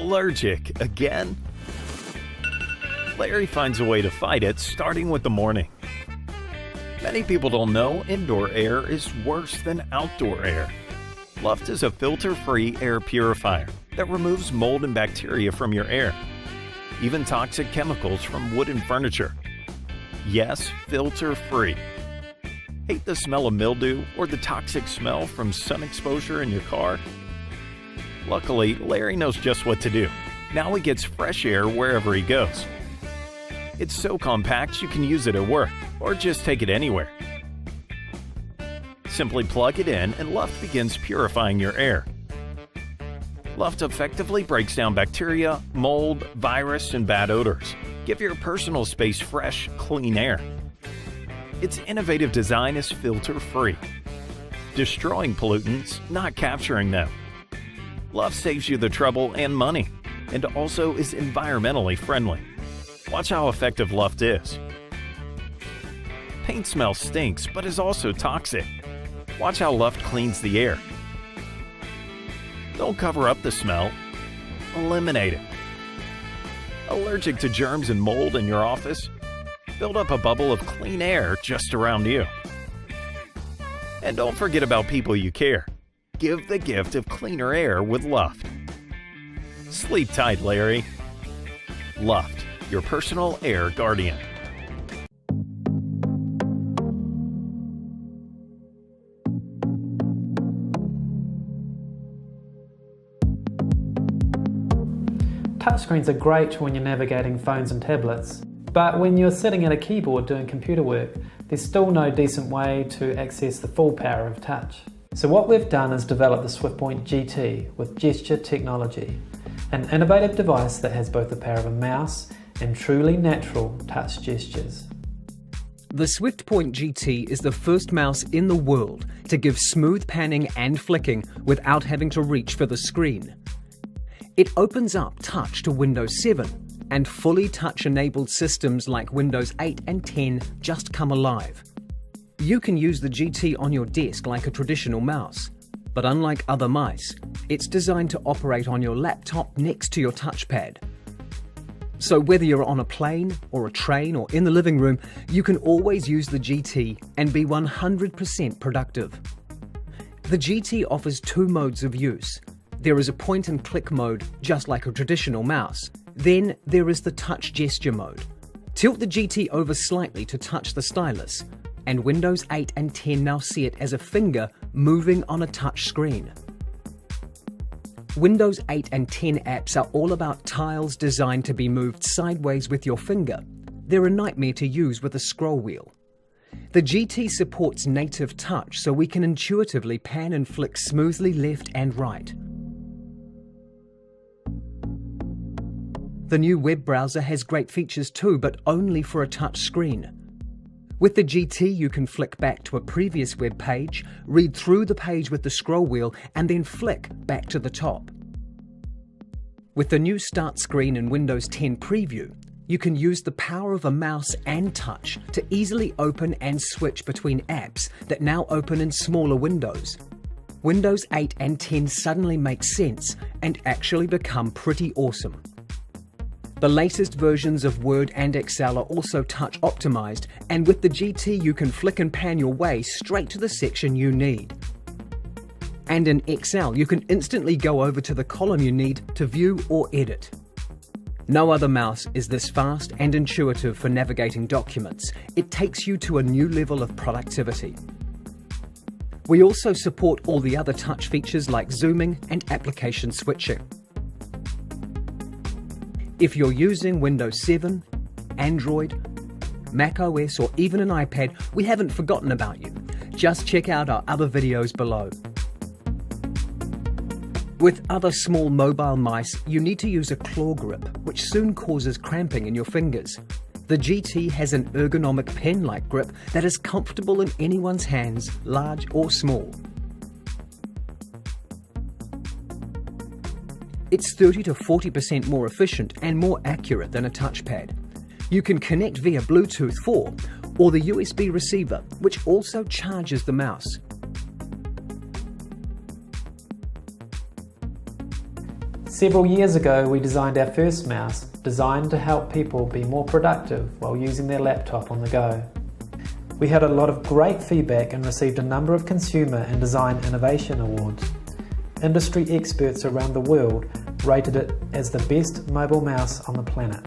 Allergic again? Larry finds a way to fight it, starting with the morning. Many people don't know indoor air is worse than outdoor air. Luft is a filter-free air purifier that removes mold and bacteria from your air, even toxic chemicals from wood and furniture. Yes, filter-free. Hate the smell of mildew or the toxic smell from sun exposure in your car? Luckily, Larry knows just what to do. Now he gets fresh air wherever he goes. It's so compact you can use it at work, or just take it anywhere. Simply plug it in and Luft begins purifying your air. Luft effectively breaks down bacteria, mold, virus, and bad odors. Give your personal space fresh, clean air. Its innovative design is filter-free, destroying pollutants, not capturing them. Luft saves you the trouble and money, and also is environmentally friendly. Watch how effective Luft is. Paint smell stinks, but is also toxic. Watch how Luft cleans the air. Don't cover up the smell. Eliminate it. Allergic to germs and mold in your office? Build up a bubble of clean air just around you. And don't forget about people you care. Give the gift of cleaner air with Luft. Sleep tight, Larry. Luft, your personal air guardian. Touchscreens are great when you're navigating phones and tablets, but when you're sitting at a keyboard doing computer work, there's still no decent way to access the full power of touch. So what we've done is develop the SwiftPoint GT with gesture technology, an innovative device that has both the power of a mouse and truly natural touch gestures. The SwiftPoint GT is the first mouse in the world to give smooth panning and flicking without having to reach for the screen. It opens up touch to Windows 7, and fully touch-enabled systems like Windows 8 and 10 just come alive. You can use the GT on your desk like a traditional mouse, but unlike other mice, it's designed to operate on your laptop next to your touchpad. So whether you're on a plane or a train or in the living room, you can always use the GT and be 100% productive. The GT offers two modes of use. There is a point-and-click mode, just like a traditional mouse. Then there is the touch gesture mode. Tilt the GT over slightly to touch the stylus, and Windows 8 and 10 now see it as a finger moving on a touch screen. Windows 8 and 10 apps are all about tiles designed to be moved sideways with your finger. They're a nightmare to use with a scroll wheel. The GT supports native touch, so we can intuitively pan and flick smoothly left and right. The new web browser has great features too, but only for a touch screen. With the GT, you can flick back to a previous web page, read through the page with the scroll wheel, and then flick back to the top. With the new Start screen in Windows 10 Preview, you can use the power of a mouse and touch to easily open and switch between apps that now open in smaller windows. Windows 8 and 10 suddenly make sense and actually become pretty awesome. The latest versions of Word and Excel are also touch optimized, and with the GT you can flick and pan your way straight to the section you need. And in Excel you can instantly go over to the column you need to view or edit. No other mouse is this fast and intuitive for navigating documents. It takes you to a new level of productivity. We also support all the other touch features like zooming and application switching. If you're using Windows 7, Android, Mac OS or even an iPad, we haven't forgotten about you. Just check out our other videos below. With other small mobile mice, you need to use a claw grip, which soon causes cramping in your fingers. The GT has an ergonomic pen-like grip that is comfortable in anyone's hands, large or small. It's 30 to 40% more efficient and more accurate than a touchpad. You can connect via Bluetooth 4 or the USB receiver, which also charges the mouse. Several years ago, we designed our first mouse, designed to help people be more productive while using their laptop on the go. We had a lot of great feedback and received a number of consumer and design innovation awards. Industry experts around the world rated it as the best mobile mouse on the planet.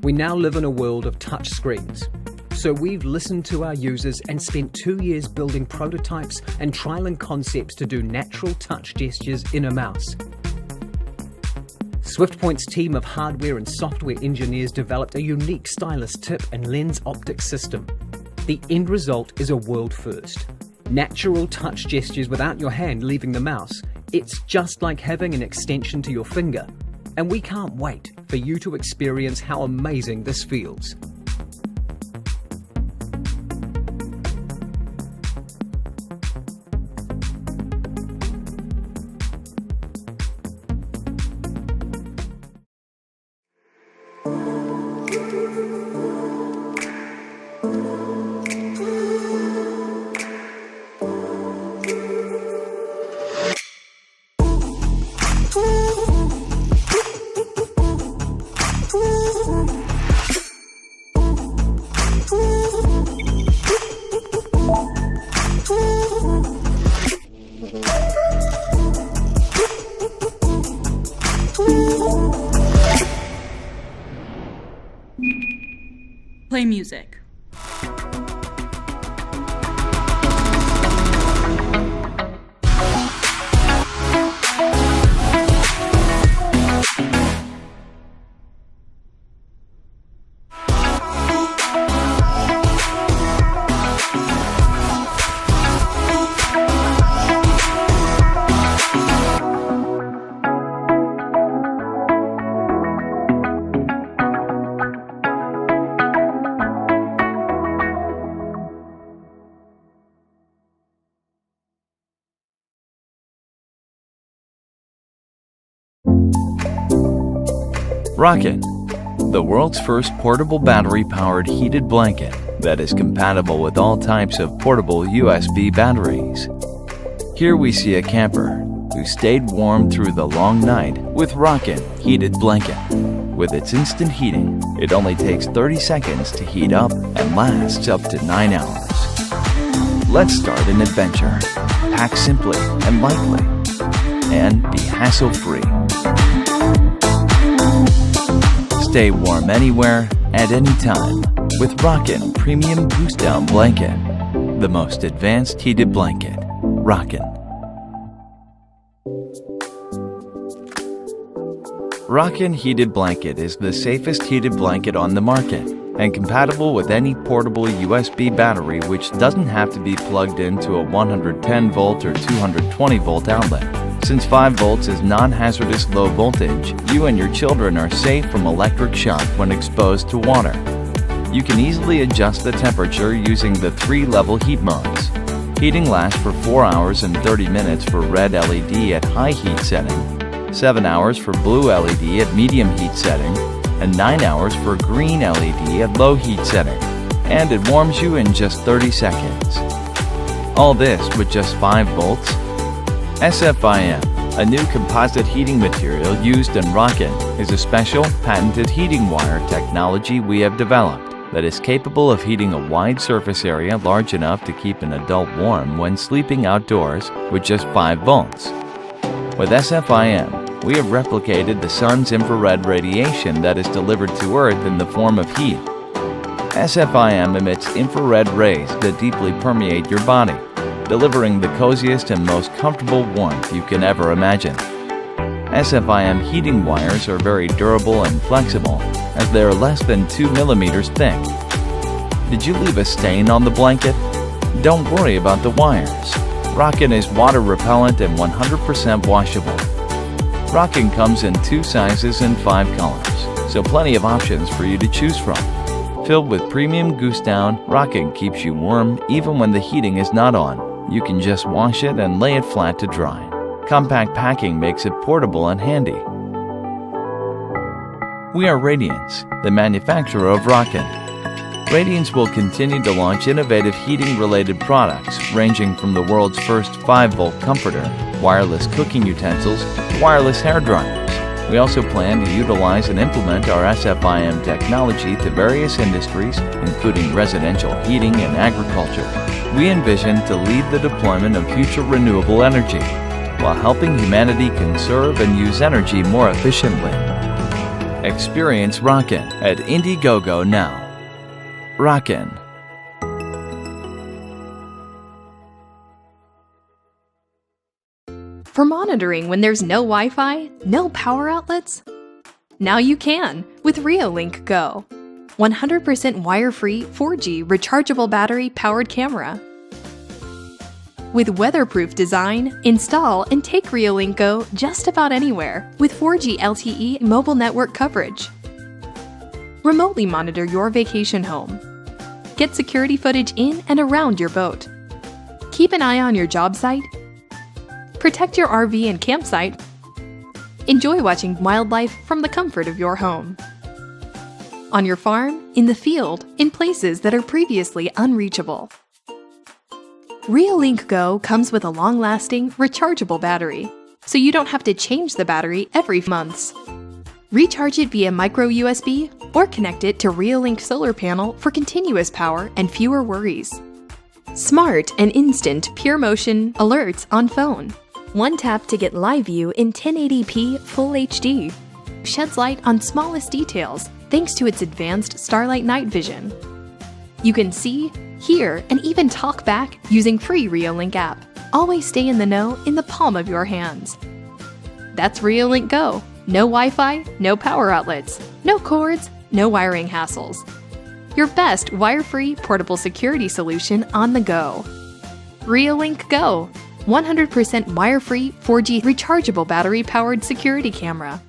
We now live in a world of touch screens. So we've listened to our users and spent 2 years building prototypes and trialing concepts to do natural touch gestures in a mouse. SwiftPoint's team of hardware and software engineers developed a unique stylus tip and lens optics system. The end result is a world first. Natural touch gestures without your hand leaving the mouse. It's just like having an extension to your finger. And we can't wait for you to experience how amazing this feels. Play music. Rakin, the world's first portable battery-powered heated blanket that is compatible with all types of portable USB batteries. Here we see a camper who stayed warm through the long night with Rakin heated blanket. With its instant heating, it only takes 30 seconds to heat up and lasts up to 9 hours. Let's start an adventure. Pack simply and lightly, and be hassle-free. Stay warm anywhere, at any time, with Rakin Premium Goose Down Blanket, the most advanced heated blanket. Rakin. Rakin Heated Blanket is the safest heated blanket on the market and compatible with any portable USB battery, which doesn't have to be plugged into a 110 volt or 220 volt outlet. Since 5 volts is non-hazardous low voltage, you and your children are safe from electric shock when exposed to water. You can easily adjust the temperature using the 3-level heat modes. Heating lasts for 4 hours and 30 minutes for red LED at high heat setting, 7 hours for blue LED at medium heat setting, and 9 hours for green LED at low heat setting. And it warms you in just 30 seconds. All this with just 5 volts? SFIM, a new composite heating material used in Rakin, is a special, patented heating wire technology we have developed that is capable of heating a wide surface area large enough to keep an adult warm when sleeping outdoors with just 5 volts. With SFIM, we have replicated the sun's infrared radiation that is delivered to Earth in the form of heat. SFIM emits infrared rays that deeply permeate your body, delivering the coziest and most comfortable warmth you can ever imagine. SFIM heating wires are very durable and flexible, as they are less than 2 millimeters thick. Did you leave a stain on the blanket? Don't worry about the wires. Rakin is water repellent and 100% washable. Rakin comes in 2 sizes and 5 colors, so plenty of options for you to choose from. Filled with premium goose down, Rakin keeps you warm even when the heating is not on. You can just wash it and lay it flat to dry. Compact packing makes it portable and handy. We are Radiance, the manufacturer of Rakin. Radiance will continue to launch innovative heating-related products ranging from the world's first 5-volt comforter, wireless cooking utensils, to wireless hair dryers. We also plan to utilize and implement our SFIM technology to various industries, including residential heating and agriculture. We envision to lead the deployment of future renewable energy, while helping humanity conserve and use energy more efficiently. Experience Rakin at Indiegogo now. Rakin. For monitoring when there's no Wi-Fi, no power outlets? Now you can with Reolink Go. 100% wire-free 4G rechargeable battery-powered camera. With weatherproof design, install and take Reolink Go just about anywhere with 4G LTE mobile network coverage. Remotely monitor your vacation home. Get security footage in and around your boat. Keep an eye on your job site. Protect your RV and campsite. Enjoy watching wildlife from the comfort of your home. On your farm, in the field, in places that are previously unreachable. Reolink Go comes with a long-lasting, rechargeable battery, so you don't have to change the battery every months. Recharge it via micro USB or connect it to Reolink solar panel for continuous power and fewer worries. Smart and instant pure motion alerts on phone. One tap to get live view in 1080p Full HD. Sheds light on smallest details thanks to its advanced Starlight Night Vision. You can see, hear, and even talk back using free Reolink app. Always stay in the know in the palm of your hands. That's Reolink Go. No Wi-Fi, no power outlets, no cords, no wiring hassles. Your best wire-free portable security solution on the go. Reolink Go. 100% wire-free 4G rechargeable battery-powered security camera.